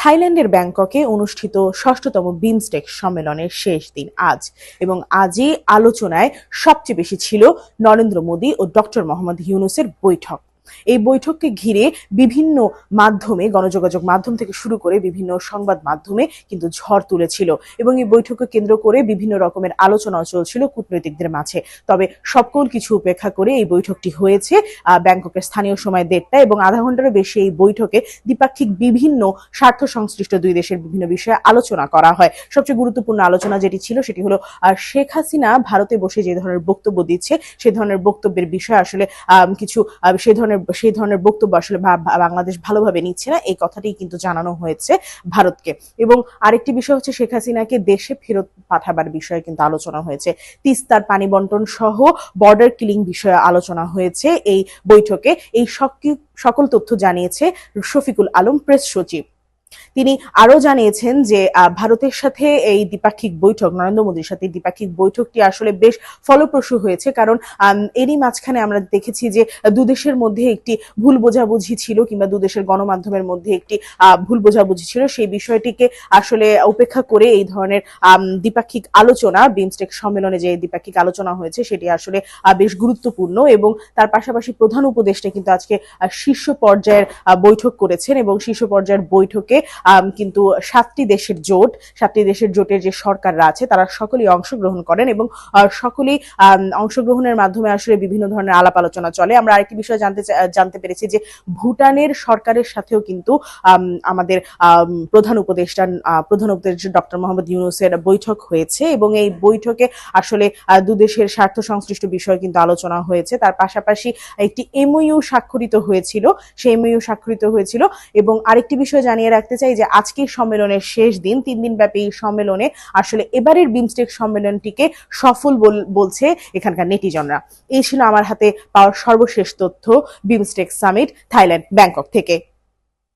থাইল্যান্ডের ব্যাংককে অনুষ্ঠিত ষষ্ঠতম বিমস্টেক সম্মেলনের শেষ দিন আজ, এবং আজই আলোচনায় সবচেয়ে বেশি ছিল নরেন্দ্র মোদী ও ডক্টর মোহাম্মদ ইউনূসের বৈঠক। এই বৈঠককে ঘিরে বিভিন্ন মাধ্যমে, গণযোগাযোগ মাধ্যম থেকে শুরু করে বিভিন্ন সংবাদ মাধ্যমে কিন্তু ঝড় তুলেছিল, এবং এই বৈঠককে কেন্দ্র করে বিভিন্ন রকমের আলোচনাও চলছিল কূটনৈতিকদের মাঝে। তবে সকল কিছু উপেক্ষা করে এই বৈঠকটি হয়েছে ব্যাংককের স্থানীয় সময় 1:30টায়, এবং আধা ঘন্টারও বেশি এই বৈঠকে দ্বিপাক্ষিক বিভিন্ন স্বার্থ সংশ্লিষ্ট দুই দেশের বিভিন্ন বিষয়ে আলোচনা করা হয়। সবচেয়ে গুরুত্বপূর্ণ আলোচনা যেটি ছিল সেটি হলো শেখ হাসিনা ভারতে বসে যে ধরনের বক্তব্য দিচ্ছে, সে ধরনের বক্তব্যের বিষয়ে আসলে কিছু সেই ধরনের বক্তব্য আসলে বাংলাদেশ ভালোভাবে নিচ্ছে না, এই কথাটি কিন্তু জানানো হয়েছে ভারতকে। এবং আরেকটি বিষয় হচ্ছে শেখ হাসিনাকে দেশে ফেরত পাঠাবার বিষয়ে কিন্তু আলোচনা হয়েছে। তিস্তার পানি বন্টন সহ বর্ডার কিলিং বিষয়ে আলোচনা হয়েছে এই বৈঠকে। এই সকল তথ্য জানিয়েছে শফিকুল আলম, প্রেস সচিব। তিনি আরো জানিয়েছেন যে ভারতের সাথে এই দ্বিপাক্ষিক বৈঠক, নরেন্দ্র মোদীর সাথে দ্বিপাক্ষিক বৈঠকটি আসলে বেশ ফলপ্রসূ হয়েছে, কারণ এরই মাঝখানে আমরা দেখেছি যে দুদেশের মধ্যে একটি ভুল বোঝাবুঝি ছিল, কিংবা দুদেশের গণমাধ্যমের মধ্যে একটি ভুল বোঝাবুঝি ছিল। সেই বিষয়টিকে আসলে উপেক্ষা করে এই ধরনের দ্বিপাক্ষিক আলোচনা, বিমস্টেক সম্মেলনে যে দ্বিপাক্ষিক আলোচনা হয়েছে সেটি আসলে বেশ গুরুত্বপূর্ণ। এবং তার পাশাপাশি প্রধান উপদেষ্টা কিন্তু আজকে শীর্ষ পর্যায়ের বৈঠক করেছেন, এবং শীর্ষ পর্যায়ের বৈঠকে কিন্তু 7টি দেশের জোটের যে সরকাররা আছে তারা সকলেই অংশগ্রহণ করেন, এবং সকলেই অংশগ্রহণের মাধ্যমে আসলে বিভিন্ন ধরনের আলাপ আলোচনা চলে। আমরা আরেকটি বিষয় জানতে পেরেছি যে ভুটানের সরকারের সাথেও কিন্তু আমাদের প্রধান উপদেষ্টা ডক্টর মোহাম্মদ ইউনূসের বৈঠক হয়েছে, এবং এই বৈঠকে আসলে দুদেশের স্বার্থ সংশ্লিষ্ট বিষয় কিন্তু আলোচনা হয়েছে। তার পাশাপাশি একটি এমওইউ স্বাক্ষরিত হয়েছিল, সেই এমওইউ স্বাক্ষরিত হয়েছিল। এবং আরেকটি বিষয় জানিয়ে রাখতে চাই যে আজকের সম্মেলনের শেষ দিন, 3 দিন ব্যাপী সম্মেলনে আসলে এবারের বিমস্টেক সম্মেলনটিকে সফল বলছে এখানকার নেটিজনরা। এই ছিল আমার হাতে পাওয়ার সর্বশেষ তথ্য বিমস্টেক সামিট থাইল্যান্ড ব্যাংকক থেকে।